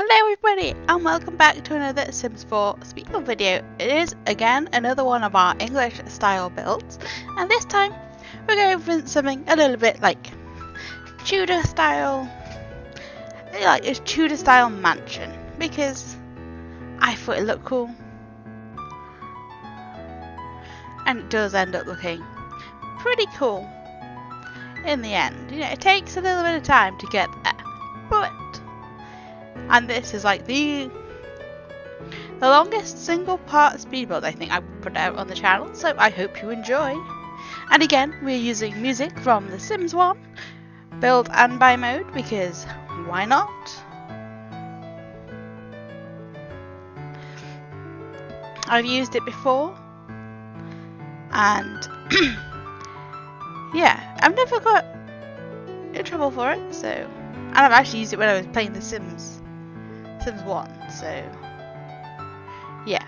Hello everybody and welcome back to another Sims 4 Speedbuild video. It is again another one of our English style builds, and this time we're going for something a little bit like Tudor style, like a Tudor style mansion, because I thought it looked cool, and it does end up looking pretty cool in the end. You know, it takes a little bit of time to get there, but and this is like the longest single part speed build I think I put out on the channel, so I hope you enjoy. And again, we're using music from The Sims 1 build and buy mode, because why not? I've used it before, and yeah, I've never got in trouble for it, so, and I've actually used it when I was playing The Sims 1, so yeah.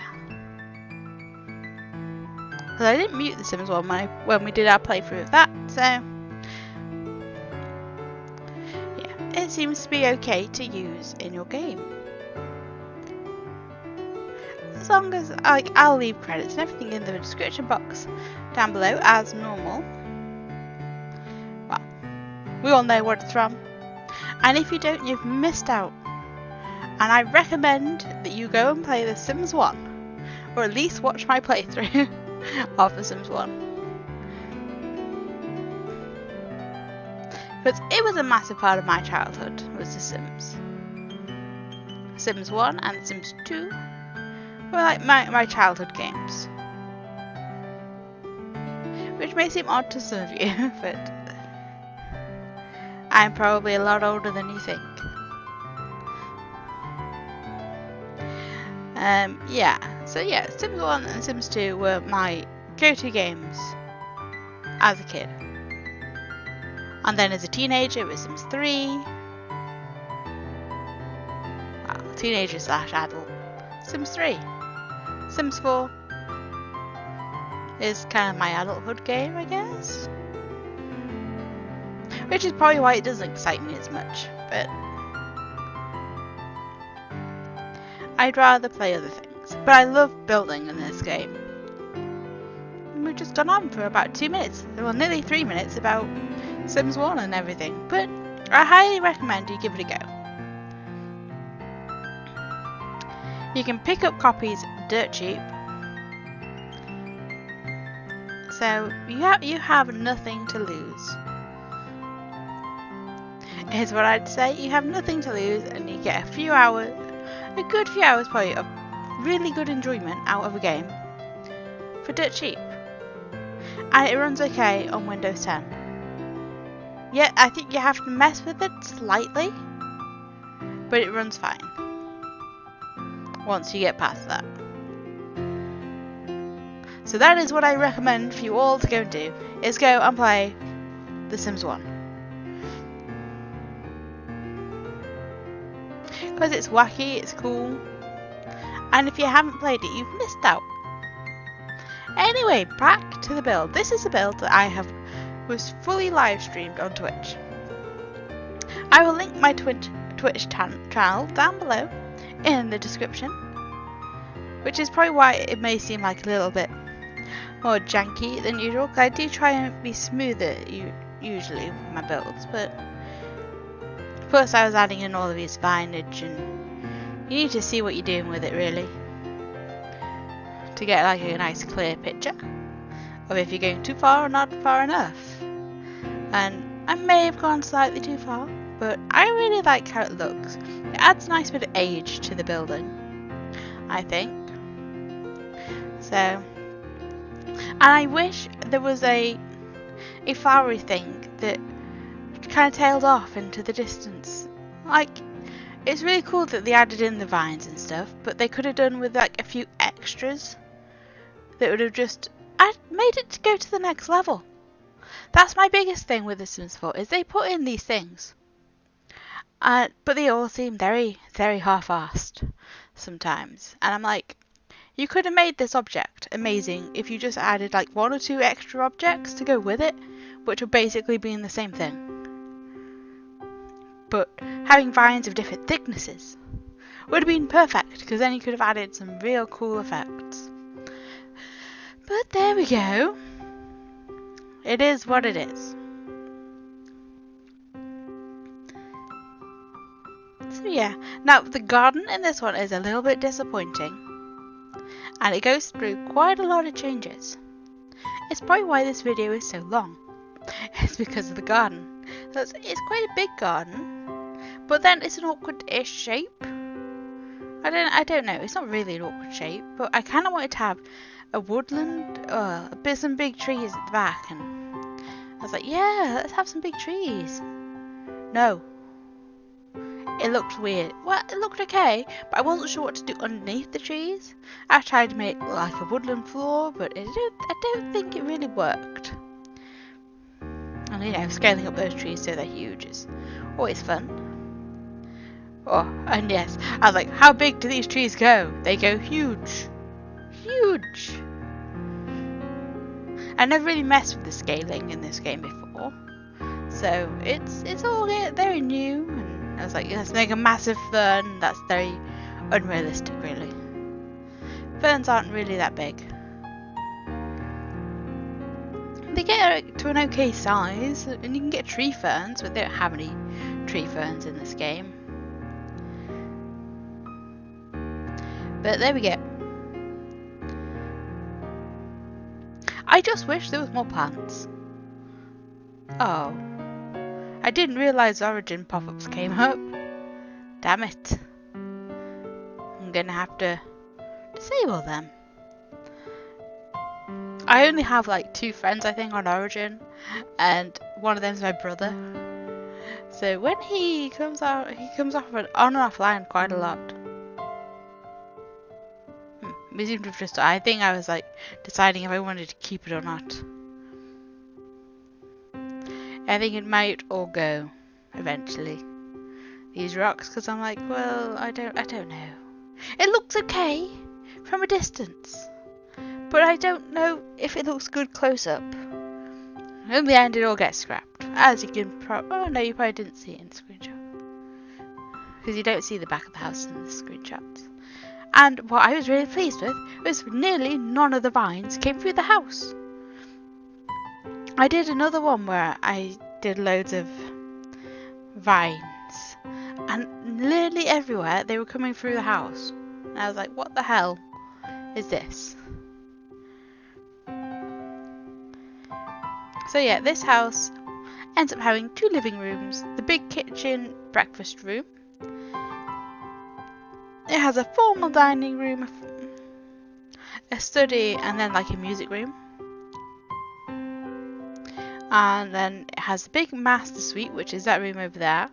Because I didn't mute The Sims 1 when we did our playthrough of that, so yeah, it seems to be okay to use in your game. As long as, I'll leave credits and everything in the description box down below as normal. Well, we all know what it's from, and if you don't, you've missed out. And I recommend that you go and play The Sims 1, or at least watch my playthrough of The Sims 1. Because it was a massive part of my childhood, was The Sims. Sims 1 and Sims 2 were like my childhood games. Which may seem odd to some of you, but I'm probably a lot older than you think. So yeah, Sims 1 and Sims 2 were my go-to games as a kid. And then as a teenager it was Sims 3. Well, teenager / adult. Sims 3. Sims 4 is kind of my adulthood game, I guess. Which is probably why it doesn't excite me as much, but I'd rather play other things. But I love building in this game. We've just gone on for about 2 minutes, well nearly 3 minutes, about Sims 1 and everything. But I highly recommend you give it a go. You can pick up copies dirt cheap. So you have nothing to lose. Is what I'd say. You have nothing to lose, and you get a good few hours probably of really good enjoyment out of a game for dirt cheap. And it runs okay on Windows 10. Yeah, I think you have to mess with it slightly, but it runs fine once you get past that. So that is what I recommend for you all to go and do, is go and play The Sims 1. Because it's wacky, it's cool, and if you haven't played it, you've missed out. Anyway, back to the build. This is a build that was fully live streamed on Twitch. I will link my Twitch channel down below in the description, which is probably why it may seem like a little bit more janky than usual, because I do try and be smoother usually with my builds, but plus I was adding in all of these vinage, and you need to see what you're doing with it really to get like a nice clear picture of if you're going too far or not far enough. And I may have gone slightly too far, but I really like how it looks. It adds a nice bit of age to the building, I think. So, and I wish there was a flowery thing that kind of tailed off into the distance. Like, it's really cool that they added in the vines and stuff, but they could have done with like a few extras that would have just made it to go to the next level. That's my biggest thing with The Sims 4, is they put in these things, but they all seem very, very half-assed sometimes. And I'm like, you could have made this object amazing if you just added like 1 or 2 extra objects to go with it, which would basically be in the same thing. But having vines of different thicknesses Would have been perfect, because then you could have added some real cool effects. But there we go. It is what it is. So yeah, now the garden in this one is a little bit disappointing. And it goes through quite a lot of changes. It's probably why this video is so long. It's because of the garden. So it's quite a big garden, but then it's an awkward-ish shape. I don't know. It's not really an awkward shape, but I kind of wanted to have a woodland, some big trees at the back, and I was like, yeah, let's have some big trees. No. It looked weird. Well, it looked okay, but I wasn't sure what to do underneath the trees. I tried to make like a woodland floor, but I don't think it really worked. And you know, scaling up those trees so they're huge is always fun. Oh, and yes, I was like, how big do these trees go? They go huge. Huge. I never really messed with the scaling in this game before, so it's all very new. And I was like, let's make a massive fern. That's very unrealistic, really. Ferns aren't really that big. They get to an okay size, and you can get tree ferns, but they don't have any tree ferns in this game. But there we go. I just wish there was more plants. Oh. I didn't realise origin pop-ups came up. Damn it. I'm gonna have to disable them. I only have like 2 friends, I think, on Origin, and one of them's my brother. So when he comes off on and offline quite a lot. We seem to have just. I think I was like deciding if I wanted to keep it or not. I think it might all go eventually. These rocks, because I'm like, well, I don't know. It looks okay from a distance, but I don't know if it looks good close up. In the end, it all gets scrapped, as you can oh no, you probably didn't see it in the screenshot, because you don't see the back of the house in the screenshots. And what I was really pleased with was nearly none of the vines came through the house. I did another one where I did loads of vines, and nearly everywhere they were coming through the house. And I was like, what the hell is this? So yeah, this house ends up having 2 living rooms, the big kitchen, breakfast room. It has a formal dining room, a study, and then like a music room. And then it has a big master suite, which is that room over there,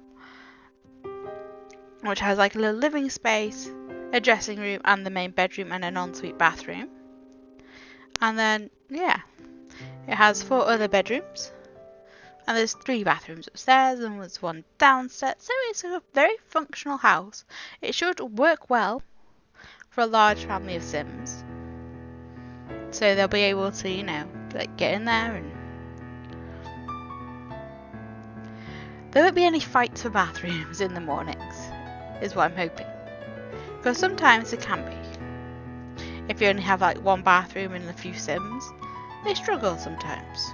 which has like a little living space, a dressing room, and the main bedroom, and an ensuite bathroom. And then, yeah, it has 4 other bedrooms. And there's 3 bathrooms upstairs and there's 1 downstairs. So it's a very functional house. It should work well for a large family of Sims. So they'll be able to, you know, like get in there, and there won't be any fights for bathrooms in the mornings, is what I'm hoping. Because sometimes it can be. If you only have like 1 bathroom and a few Sims, they struggle sometimes.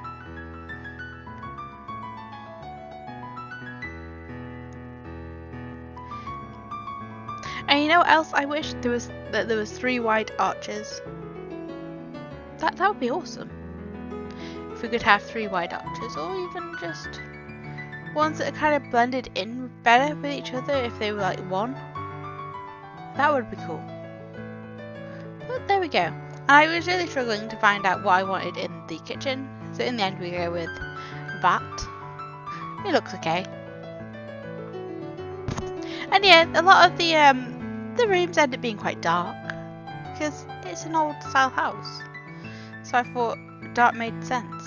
And you know what else I wish? There was 3 wide arches. That would be awesome. If we could have 3 wide arches, or even just ones that are kind of blended in better with each other if they were like 1. That would be cool. But there we go. And I was really struggling to find out what I wanted in the kitchen. So in the end we go with that. It looks okay. And yeah, a lot of the rooms end up being quite dark, because it's an old style house. So I thought dark made sense.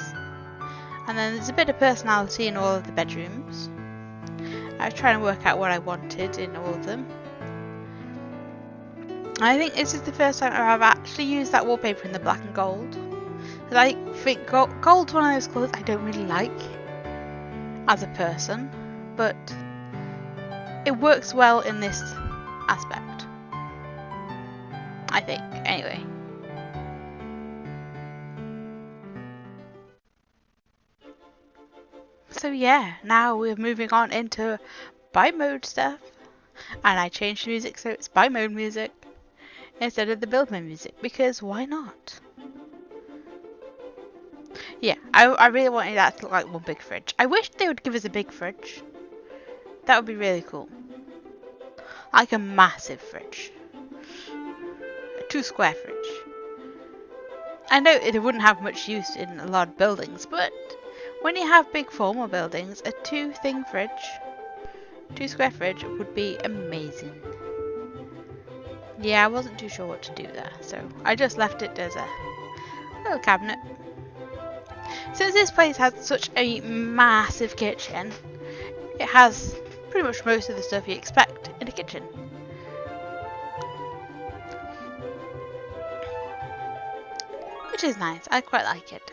And then there's a bit of personality in all of the bedrooms. I was trying to work out what I wanted in all of them. I think this is the first time I've actually used that wallpaper in the black and gold. Because I think gold's one of those colours I don't really like as a person, but it works well in this aspect. I think, anyway. So yeah, now we're moving on into buy mode stuff. And I changed the music so it's buy mode music instead of the build mode music, because why not? Yeah, I really wanted that to look like one big fridge. I wish they would give us a big fridge. That would be really cool. Like a massive fridge. A 2 square fridge. I know it wouldn't have much use in a lot of buildings, but when you have big formal buildings, a 2 square fridge would be amazing. Yeah, I wasn't too sure what to do there, so I just left it as a little cabinet. Since this place has such a massive kitchen, it has pretty much most of the stuff you expect in a kitchen. Which is nice, I quite like it.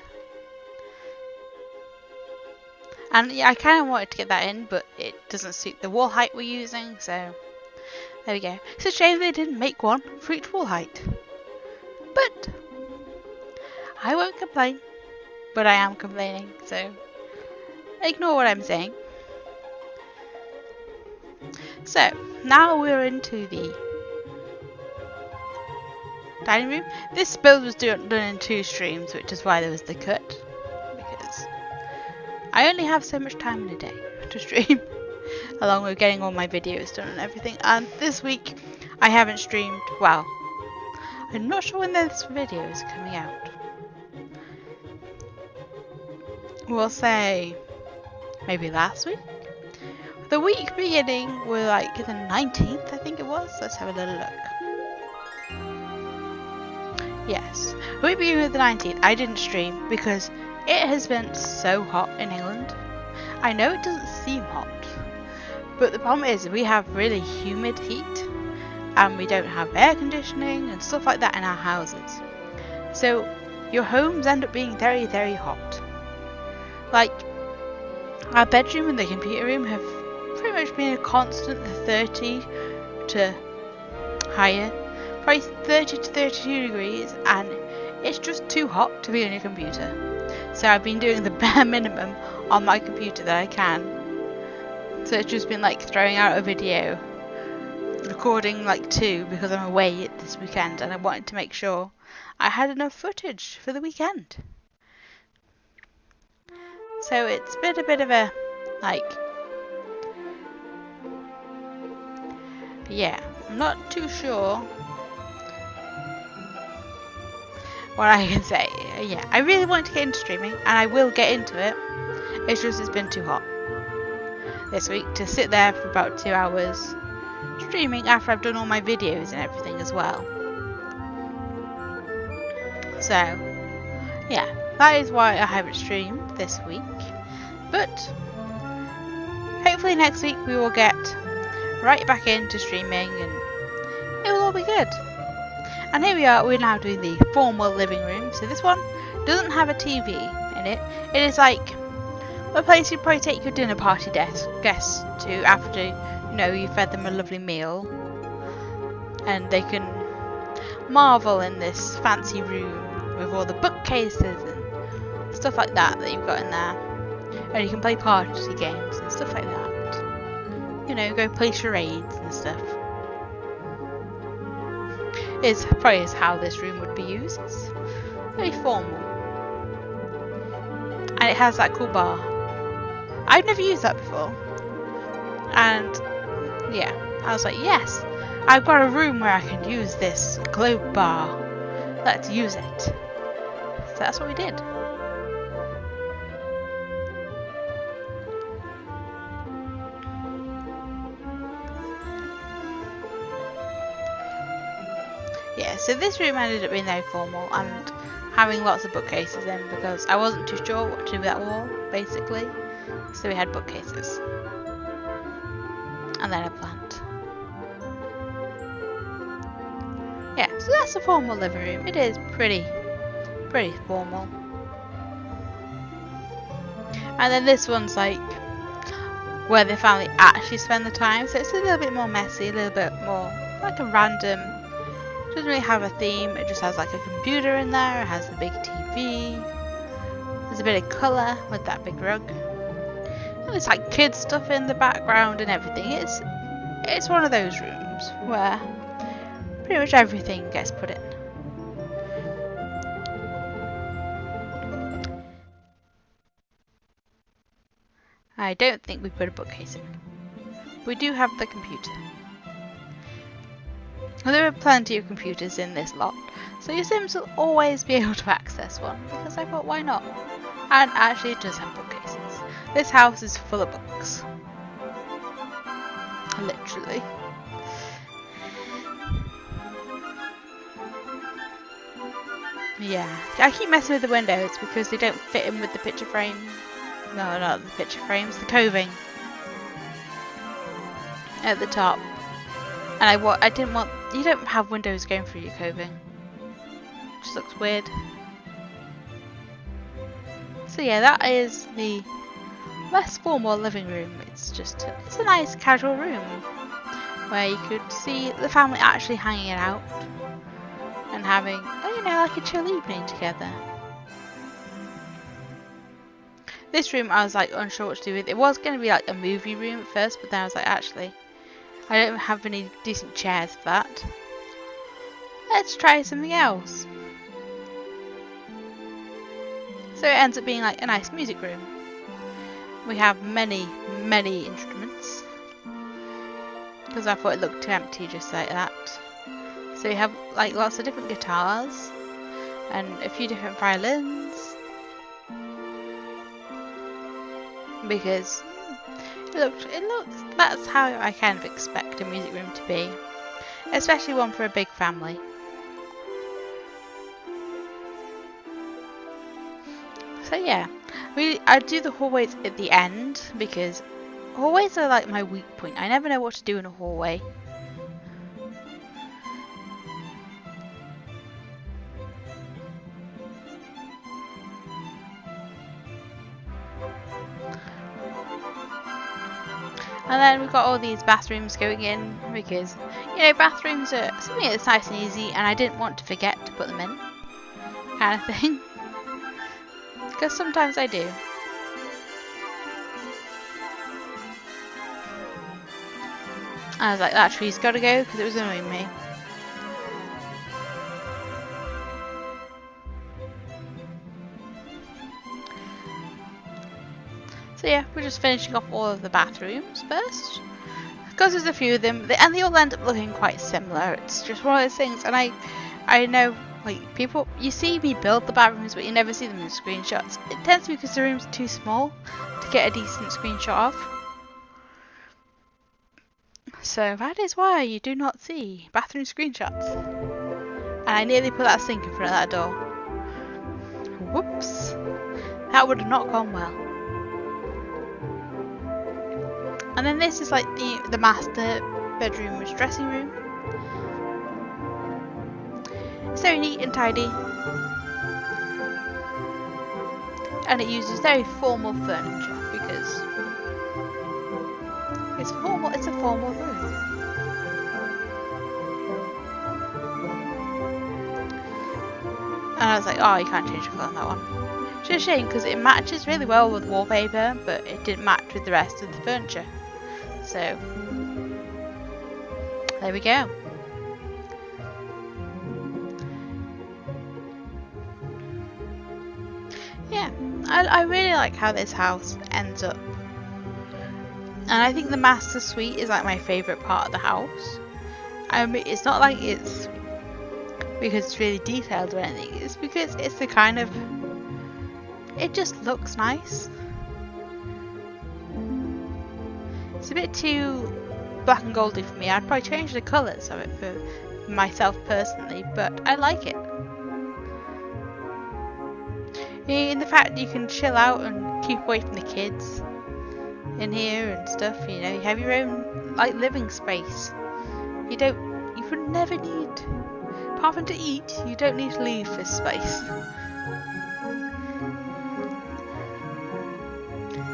And yeah, I kind of wanted to get that in, but it doesn't suit the wall height we're using, so there we go. It's a shame they didn't make one for each wall height. But I won't complain. But I am complaining, so ignore what I'm saying. So, now we're into the dining room. This build was done in 2 streams, which is why there was the cut. Because I only have so much time in a day to stream, along with getting all my videos done and everything. And this week, I haven't streamed. Well, I'm not sure when this video is coming out. We'll say maybe last week. The week beginning were like the 19th, I think it was. Let's have a little look. Yes, the week beginning with the 19th, I didn't stream because it has been so hot in England. I know it doesn't seem hot, but the problem is we have really humid heat and we don't have air conditioning and stuff like that in our houses. So your homes end up being very, very hot. Like, our bedroom and the computer room have pretty much been a constant 30 to higher, probably 30 to 32 degrees, and it's just too hot to be on your computer. So I've been doing the bare minimum on my computer that I can. So it's just been like throwing out a video, recording like 2 because I'm away this weekend and I wanted to make sure I had enough footage for the weekend. So it's been a bit of a, like, yeah, I'm not too sure what I can say. Yeah, I really want to get into streaming, and I will get into it. It's just it's been too hot this week to sit there for about 2 hours streaming after I've done all my videos and everything as well. So, yeah. That is why I haven't streamed this week, but hopefully next week we will get right back into streaming and it will all be good. And here we are, we're now doing the formal living room. So this one doesn't have a TV in it. It is like a place you'd probably take your dinner party guests to after, you know, you fed them a lovely meal. And they can marvel in this fancy room with all the bookcases and stuff like that you've got in there, and you can play party games and stuff like that. You know, go play charades and stuff. Is probably how this room would be used. It's very formal, and it has that cool bar. I've never used that before, and yeah, I was like, yes, I've got a room where I can use this globe bar. Let's use it. So that's what we did. Yeah, so this room ended up being very formal and having lots of bookcases in because I wasn't too sure what to do with that wall, basically. So we had bookcases. And then a plant. Yeah, so that's a formal living room. It is pretty formal. And then this one's like where the family actually spend the time, so it's a little bit more messy, a little bit more like a random, doesn't really have a theme, it just has like a computer in there, it has the big TV, there's a bit of colour with that big rug, and there's like kids stuff in the background and everything. It's one of those rooms where pretty much everything gets put in. I don't think we put a bookcase in. We do have the computer. Well, there are plenty of computers in this lot, so your Sims will always be able to access one, because I thought, why not? And actually it does have bookcases. This house is full of books. Literally. Yeah, I keep messing with the windows because they don't fit in with the picture frame. No, not the picture frames, the coving at the top. And I didn't want, you don't have windows going through your coving. It just looks weird. So yeah, that is the less formal living room. It's a nice casual room where you could see the family actually hanging out and having, you know, like a chill evening together. This room I was like unsure what to do with. It was going to be like a movie room at first, but then I was like, actually, I don't have any decent chairs for that. Let's try something else. So it ends up being like a nice music room. We have many instruments, because I thought it looked too empty just like that. So we have like lots of different guitars and a few different violins, because it looks that's how I kind of expect a music room to be, especially one for a big family. So yeah, I do the hallways at the end because hallways are like my weak point. I never know what to do in a hallway. And then we've got all these bathrooms going in because, you know, bathrooms are something that's nice and easy and I didn't want to forget to put them in, kind of thing. Because sometimes I do. I was like, that tree's gotta go because it was annoying me. So yeah, we're just finishing off all of the bathrooms first, because there's a few of them, and they all end up looking quite similar. It's just one of those things, and I know, like, people, you see me build the bathrooms, but you never see them in screenshots. It tends to be because the room's too small to get a decent screenshot of. So that is why you do not see bathroom screenshots. And I nearly put that sink in front of that door. Whoops. That would have not gone well. And then this is like the master bedroom / dressing room. It's very neat and tidy. And it uses very formal furniture because it's a formal room. And I was like, oh, you can't change the colour on that one. It's a shame because it matches really well with wallpaper, but it didn't match with the rest of the furniture. So, there we go. Yeah, I really like how this house ends up. And I think the master suite is like my favourite part of the house. I mean, it's not like it's because it's really detailed or anything. It's because it's the kind of, it just looks nice. It's a bit too black and goldy for me. I'd probably change the colours of it for myself personally, but I like it. In the fact that you can chill out and keep away from the kids in here and stuff, you know, you have your own like living space. You would never need, apart from to eat, you don't need to leave this space.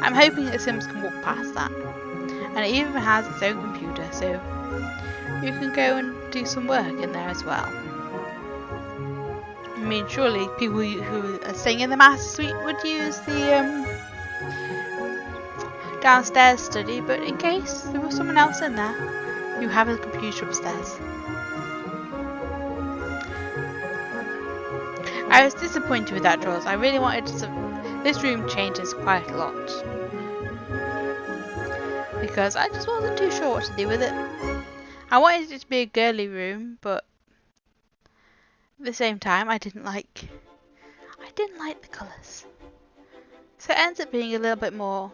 I'm hoping that Sims can walk past that. And it even has its own computer, so you can go and do some work in there as well. I mean, surely people who are staying in the master suite would use the downstairs study, but in case there was someone else in there, you have a computer upstairs. I was disappointed with that drawers. I really wanted this room changes quite a lot because I just wasn't too sure what to do with it. I wanted it to be a girly room, but at the same time I didn't like the colours. So it ends up being a little bit more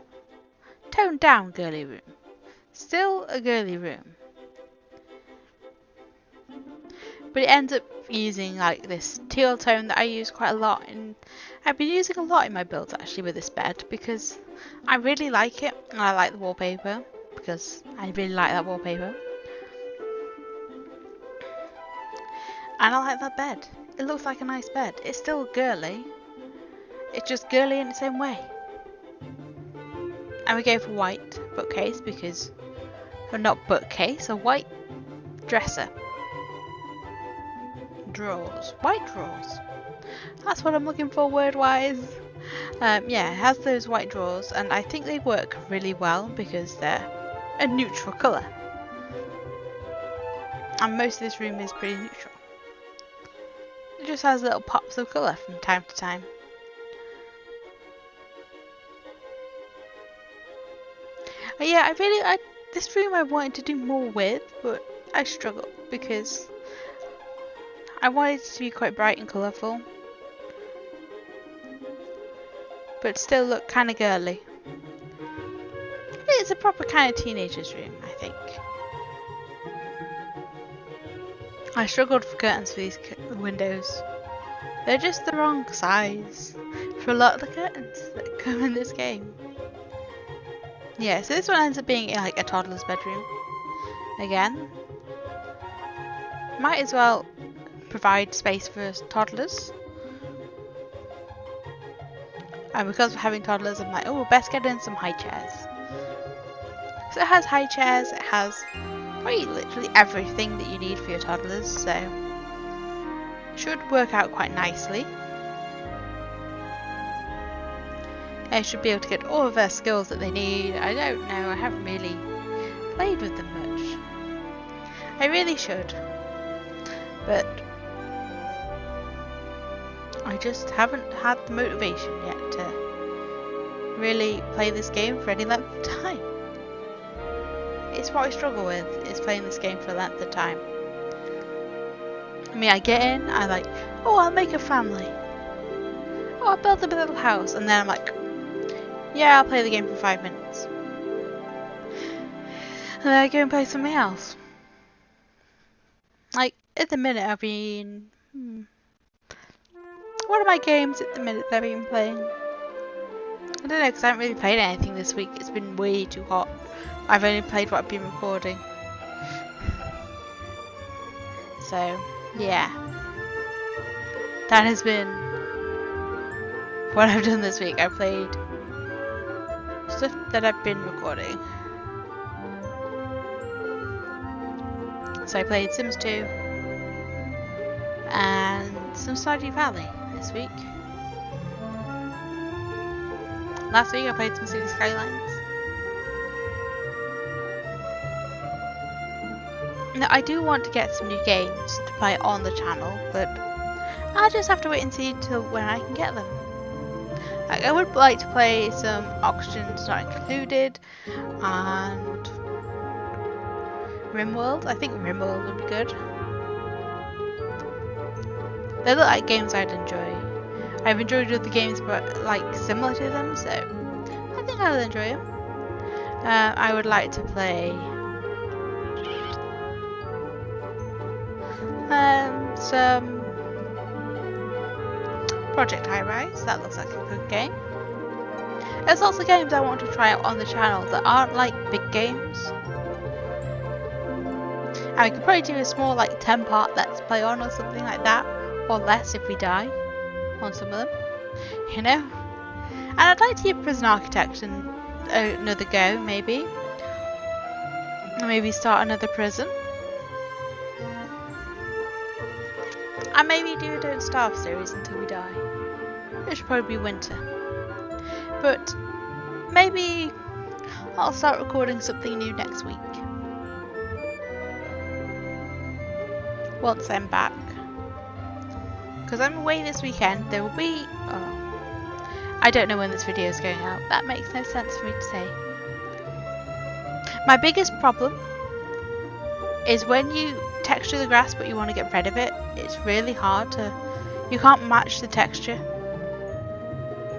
toned down girly room. Still a girly room. But it ends up using like this teal tone that I use quite a lot, and I've been using a lot in my builds actually with this bed because I really like it, and I like the wallpaper because I really like that wallpaper. And I like that bed. It looks like a nice bed. It's still girly. It's just girly in its own way. And we go for white bookcase because, well, not bookcase, a white dresser. Drawers. White drawers. That's what I'm looking for word wise. Yeah, it has those white drawers, and I think they work really well because they're a neutral colour. And most of this room is pretty neutral. It just has little pops of colour from time to time. Yeah, this room I wanted to do more with, but I struggled because I wanted it to be quite bright and colourful, but still look kind of girly. It's a proper kind of teenager's room, I think. I struggled for curtains for these windows. They're just the wrong size for a lot of the curtains that come in this game. Yeah, so this one ends up being like a toddler's bedroom. Again, might as well provide space for toddlers. And because we're having toddlers, I'm like, oh, best get in some high chairs. So it has high chairs, it has probably literally everything that you need for your toddlers, so it should work out quite nicely. I should be able to get all of their skills that they need. I don't know, I haven't really played with them much. I really should, but I just haven't had the motivation yet to really play this game for any length of time. It's what I struggle with, is playing this game for a length of time. I mean, I get in, I like, oh, I'll make a family. Oh, I'll build a little house, and then I'm like, yeah, I'll play the game for 5 minutes. And then I go and play something else. Like, at the minute I've been... What are my games at the minute that I've been playing? I don't know, because I haven't really played anything this week. It's been way too hot. I've only played what I've been recording. So, yeah. That has been what I've done this week. I've played stuff that I've been recording. So I played Sims 2 and some Stardew Valley this week. Last week I played some City Skylines. Now I do want to get some new games to play on the channel, but I'll just have to wait and see till when I can get them. Like, I would like to play some Oxygen's Not Included and RimWorld. I think RimWorld would be good. They look like games I'd enjoy. I've enjoyed other games but like similar to them, so I think I'll enjoy them. I would like to play some Project High Rise. That looks like a good game. There's also games I want to try out on the channel that aren't like big games. And we could probably do a small like 10-part let's play on or something like that, or less if we die on some of them, you know. And I'd like to give Prison Architect another go, maybe start another prison. And maybe do a Don't Starve series until we die. It should probably be winter. But maybe I'll start recording something new next week. Once I'm back. Because I'm away this weekend, there will be... I don't know when this video is going out. That makes no sense for me to say. My biggest problem is when you texture the grass but you want to get rid of it. It's really hard to... You can't match the texture.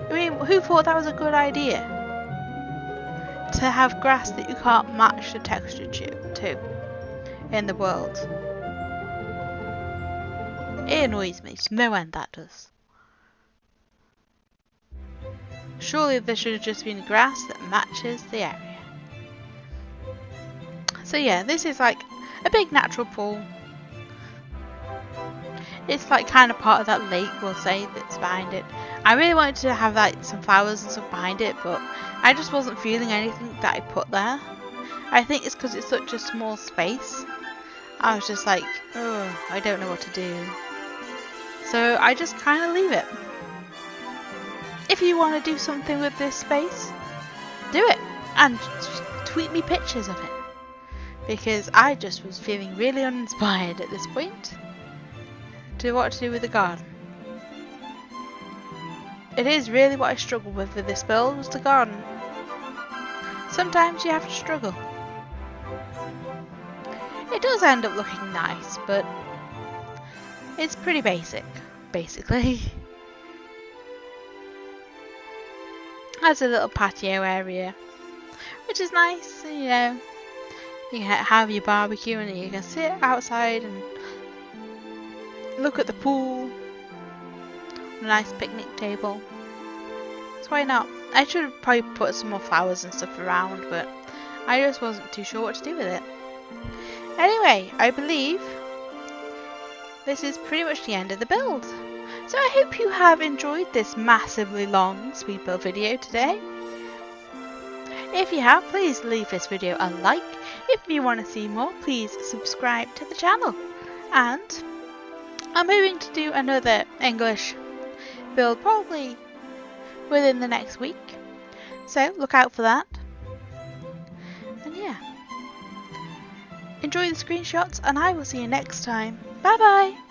I mean, who thought that was a good idea? To have grass that you can't match the texture to in the world. It annoys me to no end, that does. Surely there should have just been grass that matches the area. So yeah, this is like a big natural pool. It's like kind of part of that lake, we'll say, that's behind it. I really wanted to have like some flowers and stuff behind it, but I just wasn't feeling anything that I put there. I think it's because it's such a small space. I was just like, oh, I don't know what to do. So I just kind of leave it. If you want to do something with this space, do it. And just tweet me pictures of it. Because I just was feeling really uninspired at this point to what to do with the garden. It is really what I struggle with this build, was the garden. Sometimes you have to struggle. It does end up looking nice, but it's pretty basic, basically. Has a little patio area, which is nice, you know. You can have your barbecue and you can sit outside and look at the pool. A nice picnic table. So why not? I should have probably put some more flowers and stuff around, but I just wasn't too sure what to do with it. Anyway, I believe this is pretty much the end of the build. So I hope you have enjoyed this massively long speed build video today. If you have, please leave this video a like. If you want to see more, please subscribe to the channel. And I'm hoping to do another English build probably within the next week. So look out for that. And yeah. Enjoy the screenshots and I will see you next time. Bye bye!